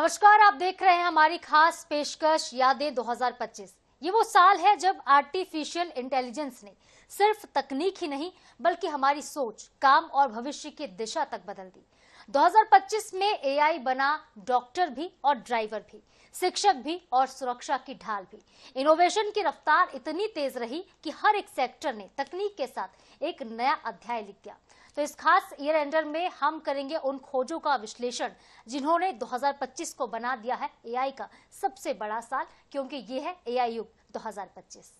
नमस्कार, आप देख रहे हैं हमारी खास पेशकश यादें 2025। ये वो साल है जब आर्टिफिशियल इंटेलिजेंस ने सिर्फ तकनीक ही नहीं बल्कि हमारी सोच, काम और भविष्य की दिशा तक बदल दी। 2025 में एआई बना डॉक्टर भी और ड्राइवर भी, शिक्षक भी और सुरक्षा की ढाल भी। इनोवेशन की रफ्तार इतनी तेज रही कि हर एक सेक्टर ने तकनीक के साथ एक नया अध्याय लिख दिया। तो इस खास ईयर एंडर में हम करेंगे उन खोजों का विश्लेषण जिन्होंने 2025 को बना दिया है एआई का सबसे बड़ा साल, क्योंकि ये है एआई युग 2025।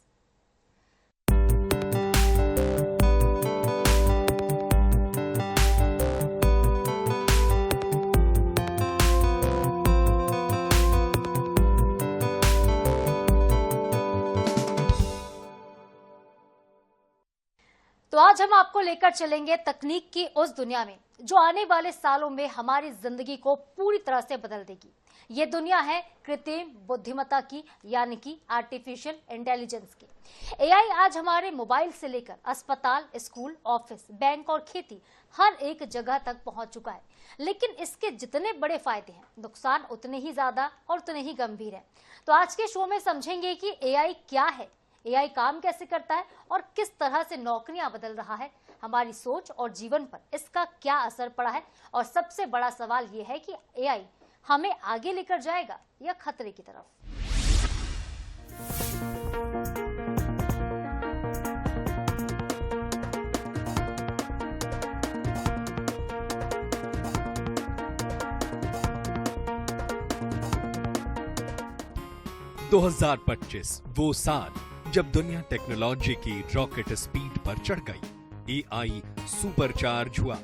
तो आज हम आपको लेकर चलेंगे तकनीक की उस दुनिया में जो आने वाले सालों में हमारी जिंदगी को पूरी तरह से बदल देगी। ये दुनिया है कृत्रिम बुद्धिमत्ता की, यानी कि आर्टिफिशियल इंटेलिजेंस की। एआई आज हमारे मोबाइल से लेकर अस्पताल, स्कूल, ऑफिस, बैंक और खेती हर एक जगह तक पहुंच चुका है। लेकिन इसके जितने बड़े फायदे हैं, नुकसान उतने ही ज्यादा और उतने ही गंभीर है। तो आज के शो में समझेंगे कि एआई क्या है, एआई काम कैसे करता है और किस तरह से नौकरियां बदल रहा है, हमारी सोच और जीवन पर इसका क्या असर पड़ा है, और सबसे बड़ा सवाल यह है कि एआई हमें आगे लेकर जाएगा या खतरे की तरफ। (2025) वो साल जब दुनिया टेक्नोलॉजी की रॉकेट स्पीड पर चढ़ गई। एआई सुपरचार्ज हुआ,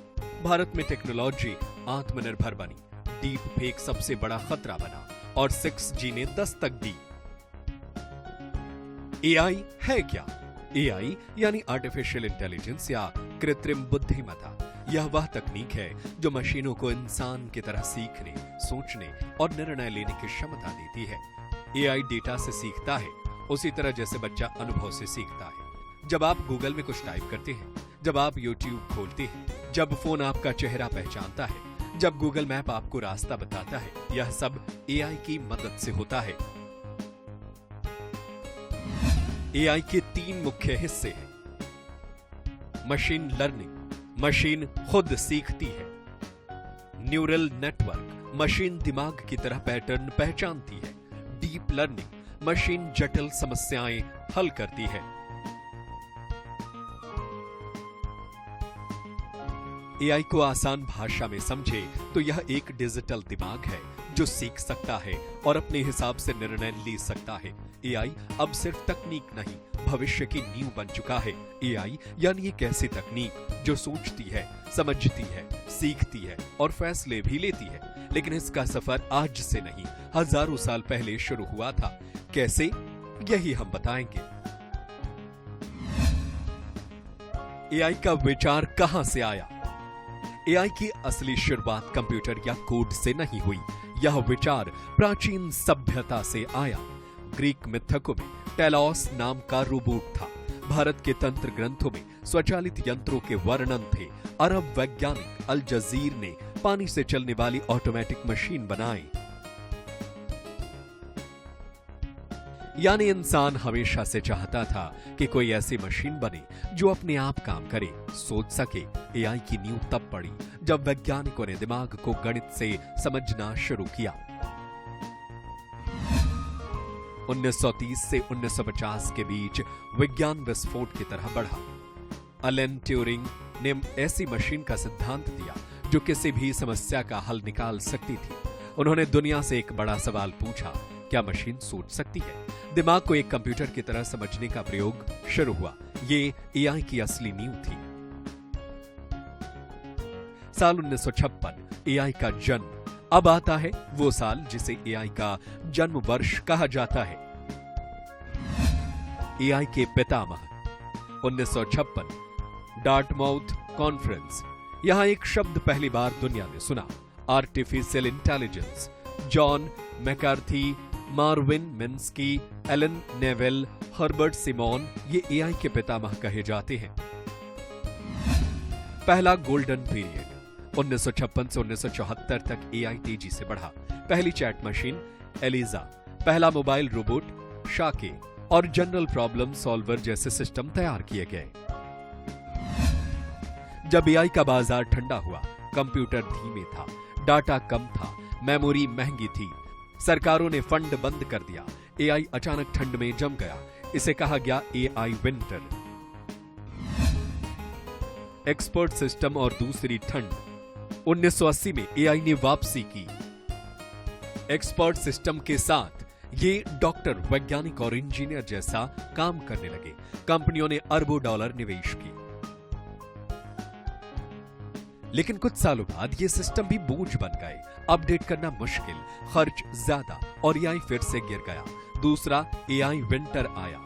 भारत में टेक्नोलॉजी आत्मनिर्भर बनी, डीप फेक सबसे बड़ा खतरा बना और 6G ने दस्तक दी। एआई है क्या? एआई यानी आर्टिफिशियल इंटेलिजेंस या कृत्रिम बुद्धिमत्ता। यह वह तकनीक है जो मशीनों को इंसान की तरह सीखने, सोचने और निर्णय लेने की क्षमता देती है। एआई डेटा से सीखता है, उसी तरह जैसे बच्चा अनुभव से सीखता है। जब आप गूगल में कुछ टाइप करते हैं, जब आप यूट्यूब खोलते हैं, जब फोन आपका चेहरा पहचानता है, जब गूगल मैप आपको रास्ता बताता है, यह सब एआई की मदद से होता है। एआई के 3 मुख्य हिस्से हैं। मशीन लर्निंग, मशीन खुद सीखती है। न्यूरल नेटवर्क, मशीन दिमाग की तरह पैटर्न पहचानती है। डीप लर्निंग, मशीन जटिल समस्याएं हल करती है। एआई को आसान भाषा में समझे तो यह एक डिजिटल दिमाग है जो सीख सकता है और अपने हिसाब से निर्णय ले सकता है। एआई अब सिर्फ तकनीक नहीं, भविष्य की नींव बन चुका है। एआई यानी एक ऐसी तकनीक जो सोचती है, समझती है, सीखती है और फैसले भी लेती है। लेकिन इसका सफर आज से नहीं, हजारों साल पहले शुरू हुआ था। कैसे? यही हम बताएंगे। एआई का विचार कहां से आया? एआई की असली शुरुआत कंप्यूटर या कोड से नहीं हुई। यह विचार प्राचीन सभ्यता से आया। ग्रीक मिथकों में टेलॉस नाम का रोबोट था। भारत के तंत्र ग्रंथों में स्वचालित यंत्रों के वर्णन थे। अरब वैज्ञानिक अल जजीर ने पानी से चलने वाली ऑटोमेटिक मशीन बनाई। यानी इंसान हमेशा से चाहता था कि कोई ऐसी मशीन बने जो अपने आप काम करे, सोच सके। एआई की नींव तब पड़ी जब वैज्ञानिकों ने दिमाग को गणित से समझना शुरू किया। 1930 से 1950 के बीच विज्ञान विस्फोट की तरह बढ़ा। एलन ट्यूरिंग ने ऐसी मशीन का सिद्धांत दिया जो किसी भी समस्या का हल निकाल सकती थी। उन्होंने दुनिया से एक बड़ा सवाल पूछा, क्या मशीन सोच सकती है? दिमाग को एक कंप्यूटर की तरह समझने का प्रयोग शुरू हुआ। ये एआई की असली नींव थी। साल 1956 एआई का जन्म। अब आता है वो साल जिसे एआई का जन्म वर्ष कहा जाता है। एआई के पितामह 1956 डार्टमाउथ कॉन्फ्रेंस। यहां एक शब्द पहली बार दुनिया ने सुना, artificial intelligence. John McCarthy, Marvin Minsky, Allen Newell, Herbert Simon ये एआई के पितामह कहे जाते हैं। पहला गोल्डन पीरियड 1956 से 1974 तक एआई तेजी से बढ़ा। पहली चैट मशीन एलिजा, पहला मोबाइल रोबोट शाके और जनरल प्रॉब्लम सॉल्वर जैसे सिस्टम तैयार किए गए। जब एआई का बाजार ठंडा हुआ, कंप्यूटर धीमे था, डाटा कम था, मेमोरी महंगी थी, सरकारों ने फंड बंद कर दिया, एआई अचानक ठंड में जम गया। इसे कहा गया एआई विंटर। एक्सपर्ट सिस्टम और दूसरी ठंड। 1980 में एआई ने वापसी की। एक्सपर्ट सिस्टम के साथ ये डॉक्टर, वैज्ञानिक और इंजीनियर जैसा काम करने लगे। कंपनियों ने अरबों डॉलर निवेश किए। लेकिन कुछ सालों बाद ये सिस्टम भी बोझ बन गए। अपडेट करना मुश्किल, खर्च ज्यादा और एआई फिर से गिर गया। दूसरा एआई विंटर आया।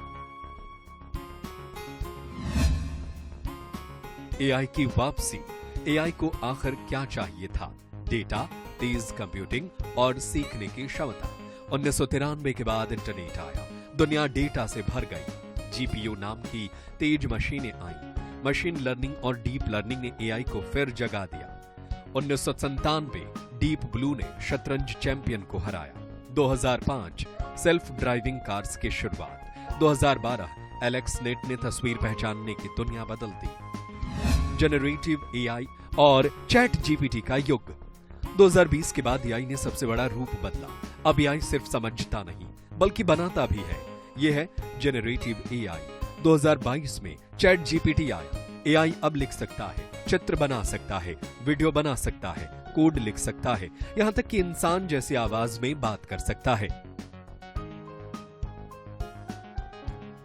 एआई की वापसी। एआई को आखिर क्या चाहिए था? डेटा, तेज कंप्यूटिंग और सीखने की क्षमता। 1993 के बाद इंटरनेट आया, दुनिया डेटा से भर गई। जीपीयू नाम की तेज मशीनें आईं। मशीन लर्निंग और डीप लर्निंग ने एआई को फिर जगा दिया। 1997 डीप ब्लू ने शतरंज चैंपियन को हराया। 2005 सेल्फ ड्राइविंग कार्स की शुरुआत। 2012 एलेक्स नेट ने तस्वीर पहचानने की दुनिया बदल दी। जनरेटिव एआई और चैट जीपीटी का युग। 2020 के बाद एआई ने सबसे बड़ा रूप बदला। अब एआई सिर्फ समझता नहीं बल्कि बनाता भी है। यह है जनरेटिव एआई। 2022 में चैट जीपीटी आया। एआई अब लिख सकता है, चित्र बना सकता है, वीडियो बना सकता है, कोड लिख सकता है, यहां तक कि इंसान जैसी आवाज में बात कर सकता है।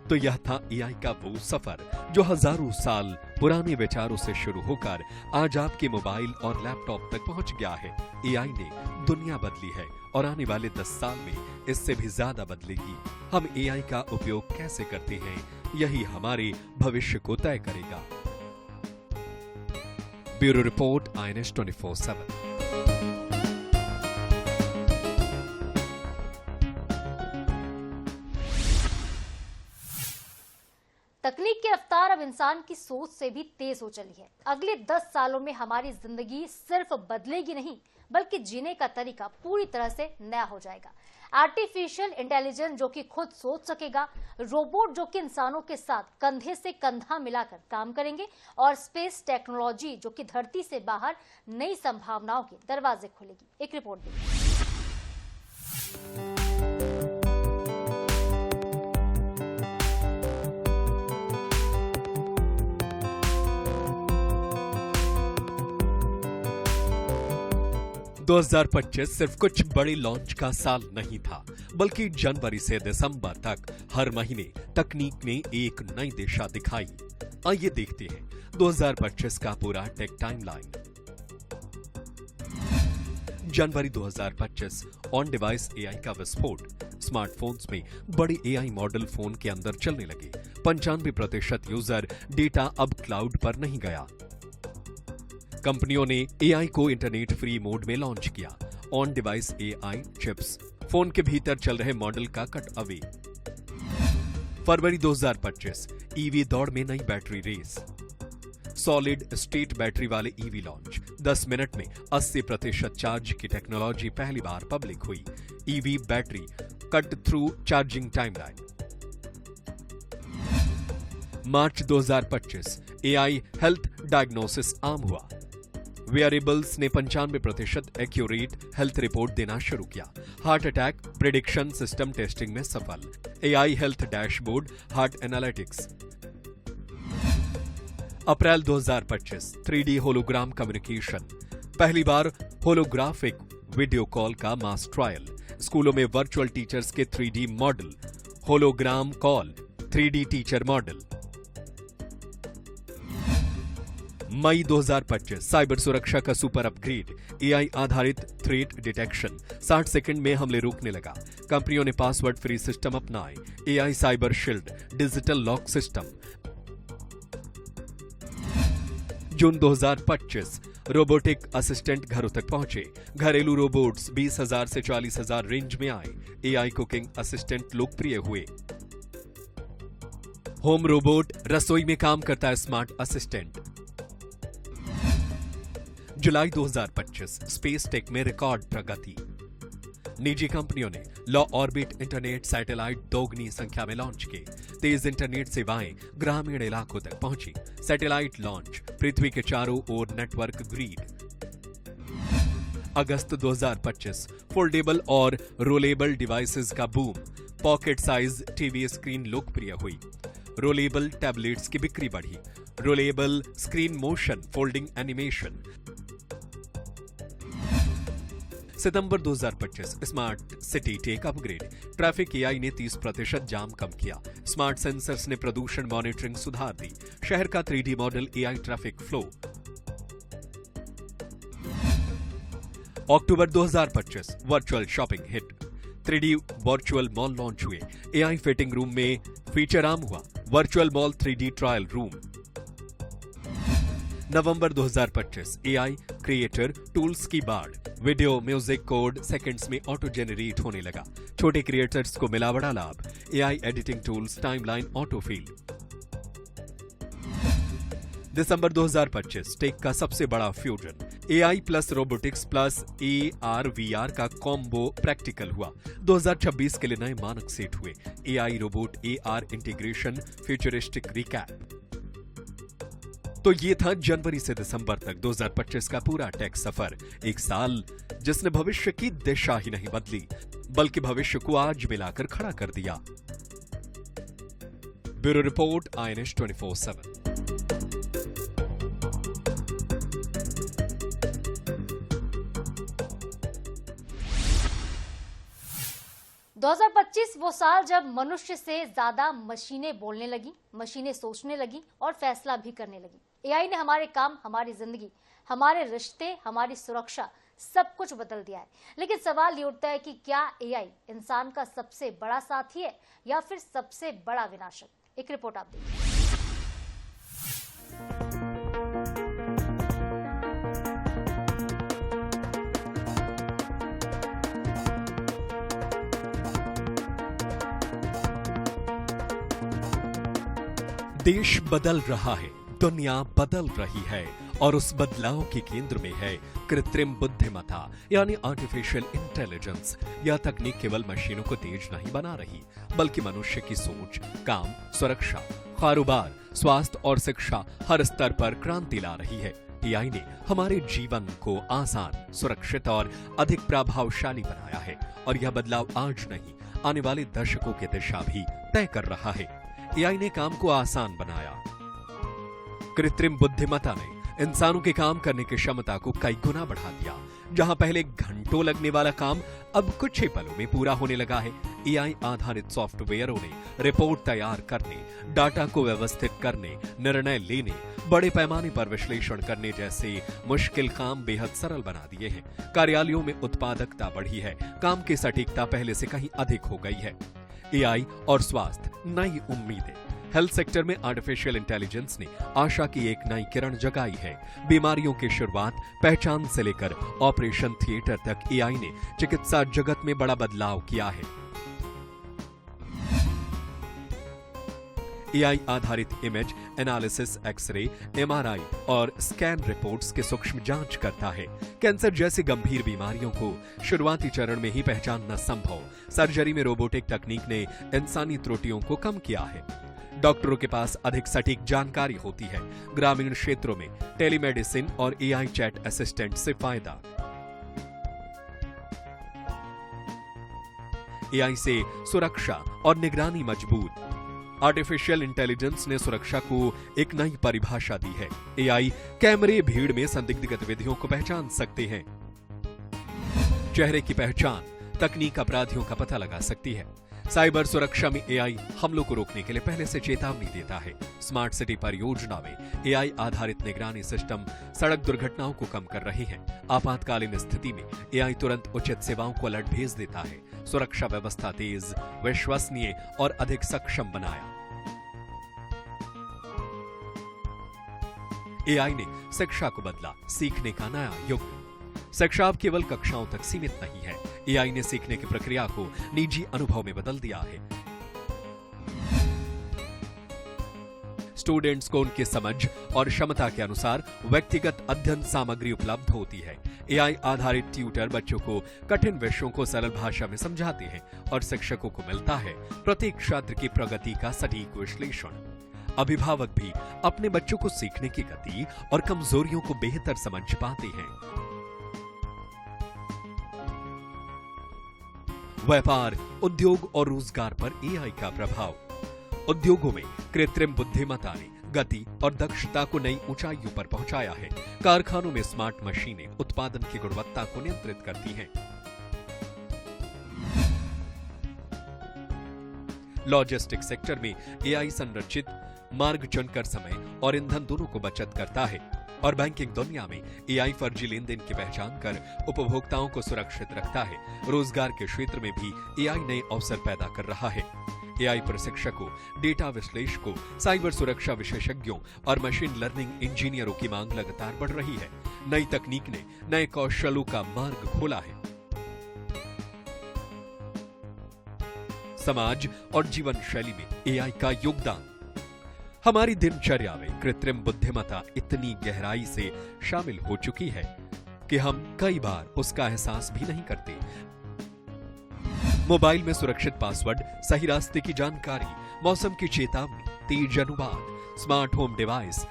तो यह था एआई का वो सफर जो हजारों साल पुराने विचारों से शुरू होकर आज आपके मोबाइल और लैपटॉप तक पहुंच गया है। एआई ने दुनिया बदली है और आने वाले 10 साल में इससे भी ज्यादा बदलेगी। हम एआई का उपयोग कैसे करते हैं, यही हमारे भविष्य को तय करेगा। Bureau report, INS 24/7। तकनीक की रफ्तार अब इंसान की सोच से भी तेज हो चली है। अगले 10 सालों में हमारी जिंदगी सिर्फ बदलेगी नहीं बल्कि जीने का तरीका पूरी तरह से नया हो जाएगा। आर्टिफिशियल इंटेलिजेंस जो कि खुद सोच सकेगा, रोबोट जो कि इंसानों के साथ कंधे से कंधा मिलाकर काम करेंगे और स्पेस टेक्नोलॉजी जो कि धरती से बाहर नई संभावनाओं के दरवाजे खोलेगी। एक रिपोर्ट देखिए। 2025 सिर्फ कुछ बड़े लॉन्च का साल नहीं था, बल्कि जनवरी से दिसंबर तक हर महीने तकनीक ने एक नई दिशा दिखाई। आइए देखते हैं 2025 का पूरा टेक टाइमलाइन। जनवरी 2025 ऑन डिवाइस एआई का विस्फोट। स्मार्टफोन्स में बड़े एआई मॉडल फोन के अंदर चलने लगे। 95% यूजर डेटा अब क्लाउड पर नहीं गया। कंपनियों ने एआई को इंटरनेट फ्री मोड में लॉन्च किया। On device AI chips, phone के भीतर चल रहे मॉडल का कट अवे। फरवरी 2025 ईवी दौड़ में नई battery race. Solid state battery वाले ईवी लॉन्च। 10 मिनट में 80% चार्ज की टेक्नोलॉजी पहली बार पब्लिक हुई। EV battery cut through charging timeline. March 2025 AI health diagnosis आम हुआ। वेयरेबल्स ने 95% एक्यूरेट हेल्थ रिपोर्ट देना शुरू किया। Heart attack prediction system testing में सफल। AI health dashboard, heart analytics. April 2025 3D hologram communication. पहली बार होलोग्राफिक वीडियो कॉल का मास ट्रायल। स्कूलों में वर्चुअल टीचर्स के 3D model. Hologram call, 3D teacher model. मई 2025 साइबर सुरक्षा का सुपर अपग्रेड। एआई आधारित थ्रेट डिटेक्शन 60 सेकंड में हमले रोकने लगा। कंपनियों ने पासवर्ड फ्री सिस्टम अपनाए। AI cyber shield, digital lock system. June 2025 robotic assistant घरों तक पहुंचे। घरेलू रोबोट्स 20,000 से 40,000 रेंज में आए। एआई कुकिंग असिस्टेंट लोकप्रिय हुए। होम रोबोट, रसोई में काम करता है स्मार्ट असिस्टेंट। जुलाई 2025 स्पेस टेक में रिकॉर्ड प्रगति। निजी कंपनियों ने लॉ ऑर्बिट इंटरनेट सैटेलाइट दोगुनी संख्या में लॉन्च किए। तेज इंटरनेट सेवाएं ग्रामीण इलाकों तक पहुंची। सैटेलाइट लॉन्च, पृथ्वी के चारों ओर नेटवर्क ग्रिड। अगस्त 2025 फोल्डेबल और रोलेबल डिवाइसेस का boom. Pocket size TV screen लोकप्रिय हुई। रोलेबल टैबलेट्स की बिक्री बढ़ी। Rollable screen motion folding animation. सितंबर 2025 smart city tech upgrade. Traffic AI ने 30% जाम कम किया। स्मार्ट सेंसर्स ने प्रदूषण मॉनिटरिंग सुधार दी। शहर का 3D model AI traffic flow. अक्टूबर 2025 virtual shopping hit. 3D virtual mall launch हुए। एआई फिटिंग रूम में फीचर आम हुआ। Virtual mall 3D trial room. नवंबर 2025 एआई क्रिएटर टूल्स की बाढ़। वीडियो, म्यूजिक, कोड सेकंड्स में ऑटो जेनरेट होने लगा। छोटे क्रिएटर्स को मिला बड़ा लाभ। AI editing tools, timeline, auto feel. दिसंबर 2025 टेक का सबसे बड़ा fusion. AI plus robotics plus AR/VR का कॉम्बो प्रैक्टिकल हुआ। 2026 के लिए नए मानक सेट हुए। AI robot AR integration futuristic recap. तो ये था जनवरी से दिसंबर तक 2025 का पूरा टेक सफर। एक साल जिसने भविष्य की दिशा ही नहीं बदली बल्कि भविष्य को आज मिलाकर खड़ा कर दिया। Bureau report, INS 24/7। 2025 वो साल जब मनुष्य से ज्यादा मशीनें बोलने लगी, मशीनें सोचने लगी और फैसला भी करने लगी। एआई ने हमारे काम, हमारी जिंदगी, हमारे रिश्ते, हमारी सुरक्षा सब कुछ बदल दिया है। लेकिन सवाल ये उठता है कि क्या एआई इंसान का सबसे बड़ा साथी है या फिर सबसे बड़ा विनाशक? एक रिपोर्ट आप देखिए। देश बदल रहा है, दुनिया बदल रही है और उस बदलाव के केंद्र में है कृत्रिम बुद्धिमत्ता यानी आर्टिफिशियल इंटेलिजेंस। यह तकनीक केवल मशीनों को तेज नहीं बना रही बल्कि मनुष्य की सोच, काम, सुरक्षा, कारोबार, स्वास्थ्य और शिक्षा हर स्तर पर क्रांति ला रही है। एआई ने हमारे जीवन को आसान, सुरक्षित और अधिक प्रभावशाली बनाया है और यह बदलाव आज नहीं, आने वाले दशकों की दिशा भी तय कर रहा है। एआई ने काम को आसान बनाया। कृत्रिम बुद्धिमत्ता ने इंसानों के काम करने की क्षमता को कई गुना बढ़ा दिया। जहां पहले घंटों लगने वाला काम अब कुछ ही पलों में पूरा होने लगा है। एआई आधारित सॉफ्टवेयरों ने रिपोर्ट तैयार करने, डाटा को व्यवस्थित करने, निर्णय लेने, बड़े पैमाने पर विश्लेषण करने जैसे मुश्किल काम बेहद सरल बना दिए हैं। कार्यालयों में उत्पादकता बढ़ी है। काम की सटीकता पहले से कहीं अधिक हो गई है। एआई और स्वास्थ्य, नई उम्मीदें। हेल्थ सेक्टर में आर्टिफिशियल इंटेलिजेंस ने आशा की एक नई किरण जगाई है। बीमारियों की शुरुआत, पहचान से लेकर ऑपरेशन थिएटर तक एआई ने चिकित्सा जगत में बड़ा बदलाव किया है। एआई आधारित इमेज एनालिसिस, एक्सरे, MRI और स्कैन रिपोर्ट्स के सूक्ष्म जांच करता है। कैंसर जैसी गंभीर बीमारियों को शुरुआती चरण में ही पहचानना संभव। सर्जरी में रोबोटिक तकनीक ने इंसानी त्रुटियों को कम किया है। डॉक्टरों के पास अधिक सटीक जानकारी होती है। ग्रामीण क्षेत्रों में टेलीमेडिसिन और एआई चैट असिस्टेंट से फायदा। एआई से सुरक्षा और निगरानी मजबूत। आर्टिफिशियल इंटेलिजेंस ने सुरक्षा को एक नई परिभाषा दी है। एआई कैमरे भीड़ में संदिग्ध गतिविधियों को पहचान सकते हैं। चेहरे की पहचान, तकनीक अपराधियों का पता लगा सकती है। साइबर सुरक्षा में एआई हमलों को रोकने के लिए पहले से चेतावनी देता है। स्मार्ट सिटी परियोजना में एआई आधारित निगरानी सिस्टम सड़क दुर्घटनाओं को कम कर रही है। आपातकालीन स्थिति में एआई तुरंत उचित सेवाओं को अलर्ट भेज देता है। सुरक्षा व्यवस्था तेज, विश्वसनीय और अधिक सक्षम बनाया। एआई ने शिक्षा को बदला, सीखने का नया युग। शिक्षा अब केवल कक्षाओं तक सीमित नहीं है। एआई ने सीखने की प्रक्रिया को निजी अनुभव में बदल दिया है। स्टूडेंट्स को उनकी समझ और क्षमता के अनुसार व्यक्तिगत अध्ययन सामग्री उपलब्ध होती है। एआई आधारित ट्यूटर बच्चों को कठिन विषयों को सरल भाषा में समझाते हैं और शिक्षकों को मिलता है प्रत्येक छात्र की प्रगति का सटीक विश्लेषण। अभिभावक भी अपने बच्चों को सीखने की गति और कमजोरियों को बेहतर समझ पाते हैं। व्यापार, उद्योग और रोजगार पर एआई का प्रभाव। उद्योगों में कृत्रिम बुद्धिमत्ता ने गति और दक्षता को नई ऊंचाइयों पर पहुंचाया है। कारखानों में स्मार्ट मशीनें उत्पादन की गुणवत्ता को नियंत्रित करती हैं। लॉजिस्टिक सेक्टर में एआई संरचित मार्ग चुनकर समय और ईंधन दोनों को बचत करता है। और बैंकिंग दुनिया में एआई फर्जी लेन देन की पहचान कर उपभोक्ताओं को सुरक्षित रखता है। रोजगार के क्षेत्र में भी एआई नए अवसर पैदा कर रहा है। एआई प्रशिक्षकों, डेटा विश्लेषकों, साइबर सुरक्षा विशेषज्ञों और मशीन लर्निंग इंजीनियरों की मांग लगातार बढ़ रही है। नई तकनीक ने नए कौशलों का मार्ग खोला है। समाज और जीवन शैली में एआई का योगदान। हमारी दिनचर्या में कृत्रिम बुद्धिमत्ता इतनी गहराई से शामिल हो चुकी है कि हम कई बार उसका एहसास भी नहीं करते। मोबाइल में सुरक्षित पासवर्ड, सही रास्ते की जानकारी, मौसम की चेतावनी, तेज अनुवाद, स्मार्ट होम डिवाइस,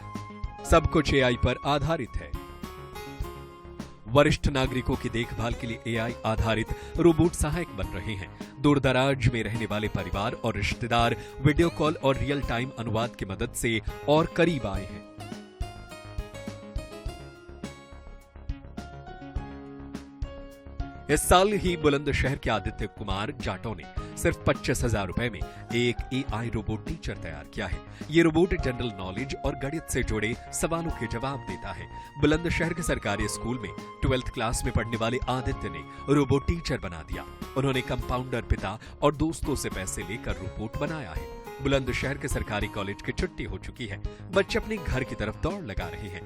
सब कुछ एआई पर आधारित है। वरिष्ठ नागरिकों की देखभाल के लिए एआई आधारित रोबोट सहायक बन रहे हैं। दूरदराज में रहने वाले परिवार और रिश्तेदार वीडियो कॉल और रियल टाइम अनुवाद की मदद से और करीब आए हैं। इस साल ही बुलंदशहर के आदित्य कुमार जाटों ने सिर्फ 25,000 रुपए में एक एआई रोबोट टीचर तैयार किया है। ये रोबोट जनरल नॉलेज और गणित से जुड़े सवालों के जवाब देता है। बुलंदशहर के सरकारी स्कूल में 12th क्लास में पढ़ने वाले आदित्य ने रोबोट टीचर बना दिया। उन्होंने कंपाउंडर पिता और दोस्तों से पैसे लेकर रोबोट बनाया है। बुलंदशहर के सरकारी कॉलेज की छुट्टी हो चुकी है। बच्चे अपने घर की तरफ दौड़ लगा रहे हैं।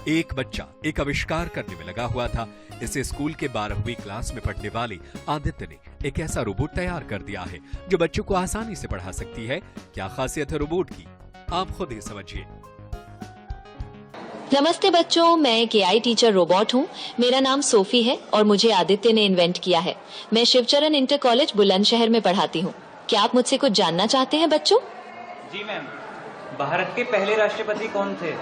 एक बच्चा एक आविष्कार करने में लगा हुआ था। इसे स्कूल के 12वीं क्लास में पढ़ने वाले आदित्य ने एक ऐसा रोबोट तैयार कर दिया है जो बच्चों को आसानी से पढ़ा सकती है। क्या खासियत है रोबोट की, आप खुद ही समझिए। नमस्ते बच्चों, मैं एक एआई टीचर रोबोट हूँ। मेरा नाम सोफी है और मुझे आदित्य ने इन्वेंट किया है। मैं शिवचरण इंटर कॉलेज बुलंदशहर में पढ़ाती हूँ। क्या आप मुझसे कुछ जानना चाहते हैं बच्चों? जी मैम, भारत के पहले राष्ट्रपति कौन थे?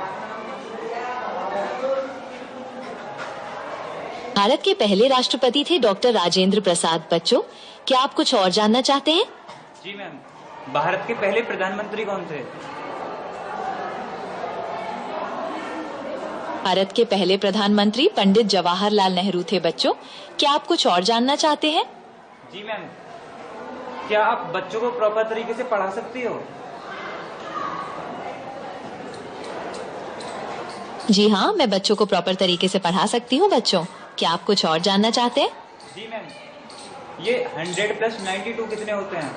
भारत के पहले राष्ट्रपति थे डॉक्टर राजेंद्र प्रसाद। बच्चों, क्या आप कुछ और जानना चाहते हैं? जी मैम, भारत के पहले प्रधानमंत्री कौन थे? भारत के पहले प्रधानमंत्री पंडित जवाहरलाल नेहरू थे। बच्चों, क्या आप कुछ और जानना चाहते हैं? जी मैम, क्या आप बच्चों को प्रॉपर तरीके से पढ़ा सकती हो? जी हाँ, मैं बच्चों को प्रॉपर तरीके से पढ़ा सकती हूँ। बच्चों, क्या आप कुछ और जानना चाहते हैं? जी मैम, ये 100 + 92 कितने होते हैं?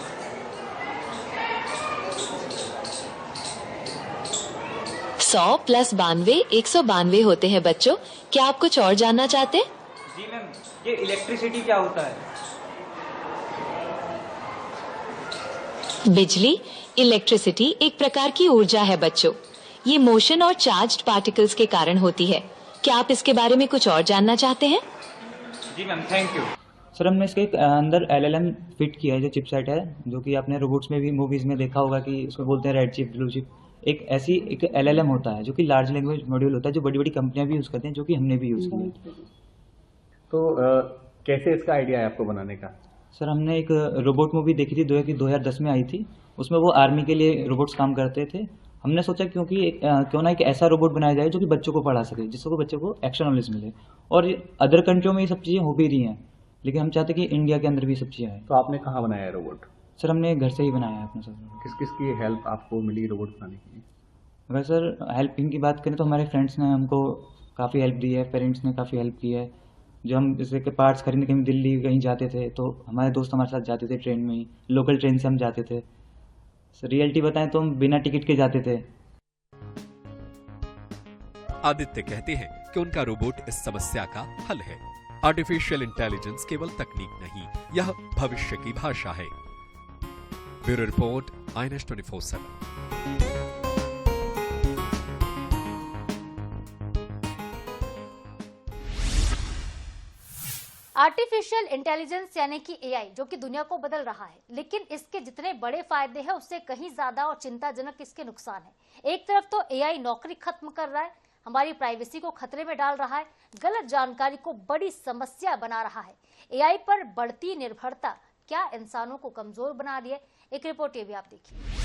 100 + 92 192 होते हैं। बच्चों, क्या आप कुछ और जानना चाहते हैं? जी मैम, ये इलेक्ट्रिसिटी क्या होता है? बिजली, इलेक्ट्रिसिटी एक प्रकार की ऊर्जा है बच्चों। ये मोशन और चार्ज्ड पार्टिकल्स के कारण होती है। क्या आप इसके बारे में कुछ और जानना चाहते हैं? जी मैम, थैंक यू। सर, हमने इसके अंदर LLM फिट किया है, जो चिपसेट है, जो कि आपने रोबोट्स में भी मूवीज में देखा होगा कि उसको बोलते हैं रेड चिप, ब्लू चिप। एक LLM होता है जो कि लार्ज लैंग्वेज मॉड्यूल होता है, जो बड़ी बड़ी कंपनियां भी यूज़ करती हैं, जो कि हमने भी यूज़ किया है। तो कैसे इसका आइडिया है आपको बनाने का? सर, हमने एक रोबोट मूवी देखी थी 2010 में आई थी। उसमें वो आर्मी के लिए रोबोट्स काम करते थे। हमने सोचा क्यों ना एक ऐसा रोबोट बनाया जाए जो कि बच्चों को पढ़ा सके, जिससे बच्चों को एक्स्ट्रा नॉलेज मिले। और अदर कंट्रियों में ये सब चीज़ें हो भी रही हैं, लेकिन हम चाहते हैं कि इंडिया के अंदर भी सब चीज़ें आए। तो आपने कहाँ बनाया है रोबोट? सर, हमने घर से ही बनाया है अपने सब। किस किस की हेल्प आपको मिली रोबोट बनाने की? अगर सर हेल्पिंग की बात करें तो हमारे फ्रेंड्स ने हमको काफ़ी हेल्प दी है, पेरेंट्स ने काफ़ी हेल्प की है। जो हम जैसे कि पार्ट्स खरीदने कहीं दिल्ली कहीं जाते थे तो हमारे दोस्त हमारे साथ जाते थे ट्रेन में ही, लोकल ट्रेन से हम जाते थे। सर, रियलिटी बताएं तो हम बिना टिकट के जाते थे। आदित्य कहते हैं कि उनका रोबोट इस समस्या का हल है। आर्टिफिशियल इंटेलिजेंस केवल तकनीक नहीं, यह भविष्य की भाषा है। Bureau report, INS 24/7। Artificial intelligence यानी कि एआई जो कि दुनिया को बदल रहा है, लेकिन इसके जितने बड़े फायदे हैं उससे कहीं ज्यादा और चिंताजनक इसके नुकसान है। एक तरफ तो एआई नौकरी खत्म कर रहा है, हमारी प्राइवेसी को खतरे में डाल रहा है, गलत जानकारी को बड़ी समस्या बना रहा है। एआई पर बढ़ती निर्भरता क्या इंसानों को कमजोर बना रही है? एक रिपोर्ट ये भी आप देखिए।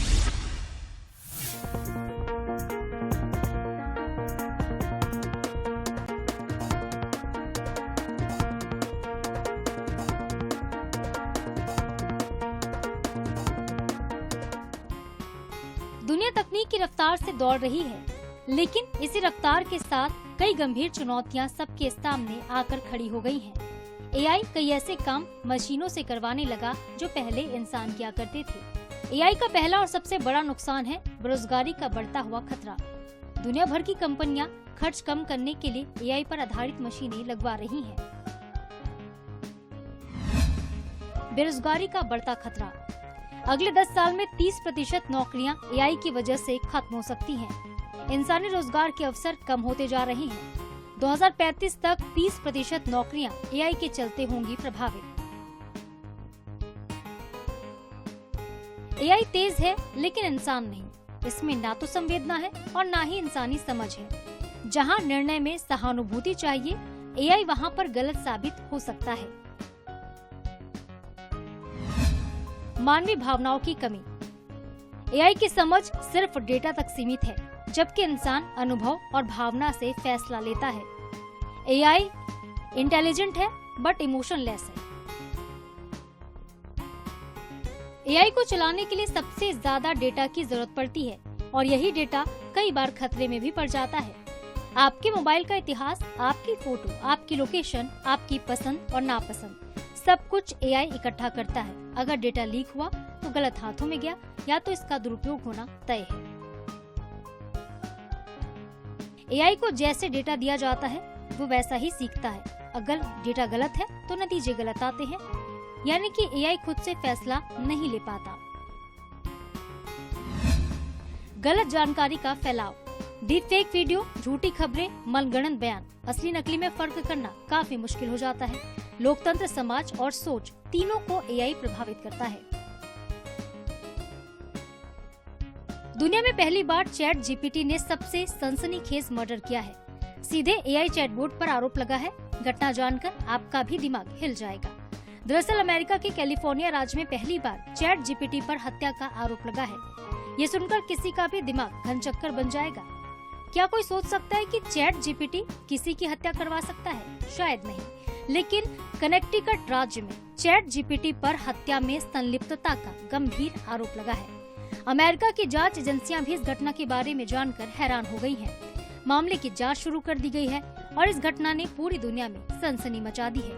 दुनिया तकनीक की रफ्तार से दौड़ रही है, लेकिन इसी रफ्तार के साथ कई गंभीर चुनौतियां सबके सामने आकर खड़ी हो गई हैं। एआई कई ऐसे काम मशीनों से करवाने लगा जो पहले इंसान किया करते थे। एआई का पहला और सबसे बड़ा नुकसान है बेरोजगारी का बढ़ता हुआ खतरा। दुनिया भर की कंपनियां खर्च कम करने के लिए एआई पर आधारित मशीनें लगवा रही हैं। बेरोजगारी का बढ़ता खतरा। अगले 10 साल में 30% नौकरियां एआई की वजह से खत्म हो सकती हैं। इंसानी रोजगार के अवसर कम होते जा रहे हैं। 2035 तक 30% नौकरियां एआई के चलते होंगी प्रभावित। एआई तेज है लेकिन इंसान नहीं। इसमें ना तो संवेदना है और ना ही इंसानी समझ है। जहां निर्णय में सहानुभूति चाहिए, एआई वहां पर गलत साबित हो सकता है। मानवीय भावनाओं की कमी। एआई की समझ सिर्फ डेटा तक सीमित है, जबकि इंसान अनुभव और भावना से फैसला लेता है। एआई इंटेलिजेंट है बट इमोशनलेस है। एआई को चलाने के लिए सबसे ज्यादा डेटा की जरूरत पड़ती है और यही डेटा कई बार खतरे में भी पड़ जाता है। आपके मोबाइल का इतिहास, आपकी फोटो, आपकी लोकेशन, आपकी पसंद और नापसंद, सब कुछ एआई इकट्ठा करता है। अगर डेटा लीक हुआ तो गलत हाथों में गया या तो इसका दुरुपयोग होना तय है। एआई को जैसे डेटा दिया जाता है वो वैसा ही सीखता है। अगर डेटा गलत है तो नतीजे गलत आते हैं, यानी कि एआई खुद से फैसला नहीं ले पाता। गलत जानकारी का फैलाव। डीप फेक वीडियो, झूठी खबरें, मनगढ़ंत बयान, असली नकली में फर्क करना काफी मुश्किल हो जाता है। लोकतंत्र, समाज और सोच तीनों को एआई प्रभावित करता है। दुनिया में पहली बार चैट जीपीटी ने सबसे सनसनीखेज मर्डर किया है। सीधे एआई चैटबॉट पर आरोप लगा है। घटना जानकर आपका भी दिमाग हिल जाएगा। दरअसल अमेरिका के कैलिफोर्निया राज्य में पहली बार चैट जीपीटी पर हत्या का आरोप लगा है। ये सुनकर किसी का भी दिमाग घनचक्कर बन जाएगा। क्या कोई सोच सकता है कि चैट जीपीटी किसी की हत्या करवा सकता है? शायद नहीं। लेकिन कनेक्टिकट राज्य में चैट जीपीटी पर हत्या में संलिप्तता का गंभीर आरोप लगा है। अमेरिका की जांच एजेंसियां भी इस घटना के बारे में जानकर हैरान हो गई हैं। मामले की जांच शुरू कर दी गई है और इस घटना ने पूरी दुनिया में सनसनी मचा दी है।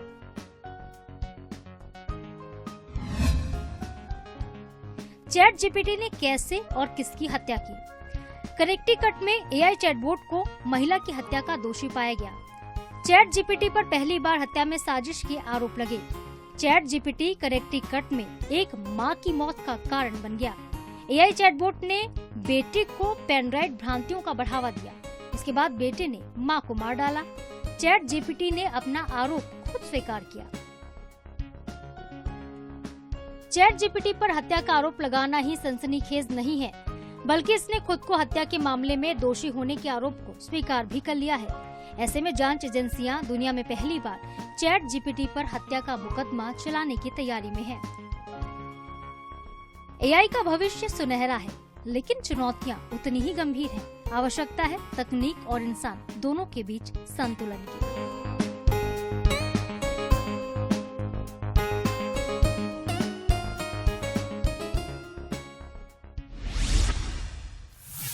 चैट जीपीटी ने कैसे और किसकी हत्या की? कनेक्टिकट में एआई चैटबॉट को महिला की हत्या का दोषी पाया गया। चैट जीपीटी पर पहली बार हत्या में साजिश के आरोप लगे। चैट जीपीटी कनेक्टिकट में एक मां की मौत का कारण बन गया। एआई चैटबॉट ने बेटे को पेनड्राइव भ्रांतियों का बढ़ावा दिया। इसके बाद बेटे ने मां को मार डाला। चैट जीपीटी ने अपना आरोप खुद स्वीकार किया। चैट जीपीटी पर हत्या का आरोप लगाना ही सनसनीखेज नहीं है, बल्कि इसने खुद को हत्या के मामले में दोषी होने के आरोप को स्वीकार भी कर लिया है। ऐसे में जांच एजेंसियां दुनिया में पहली बार चैट जीपीटी पर हत्या का मुकदमा चलाने की तैयारी में है। एआई का भविष्य सुनहरा है, लेकिन चुनौतियां उतनी ही गंभीर हैं। आवश्यकता है तकनीक और इंसान दोनों के बीच संतुलन की।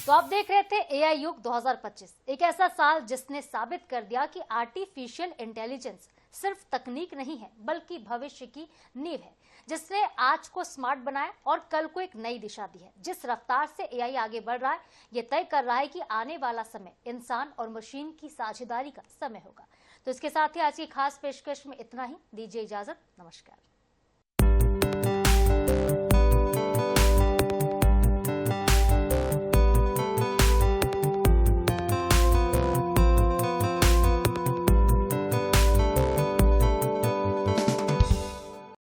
तो आप देख रहे थे एआई युग 2025, एक ऐसा साल जिसने साबित कर दिया कि आर्टिफिशियल इंटेलिजेंस सिर्फ तकनीक नहीं है बल्कि भविष्य की नींव है, जिसने आज को स्मार्ट बनाया और कल को एक नई दिशा दी है। जिस रफ्तार से एआई आगे बढ़ रहा है, ये तय कर रहा है कि आने वाला समय इंसान और मशीन की साझेदारी का समय होगा। तो इसके साथ ही आज की खास पेशकश में इतना ही। दीजिए इजाजत, नमस्कार।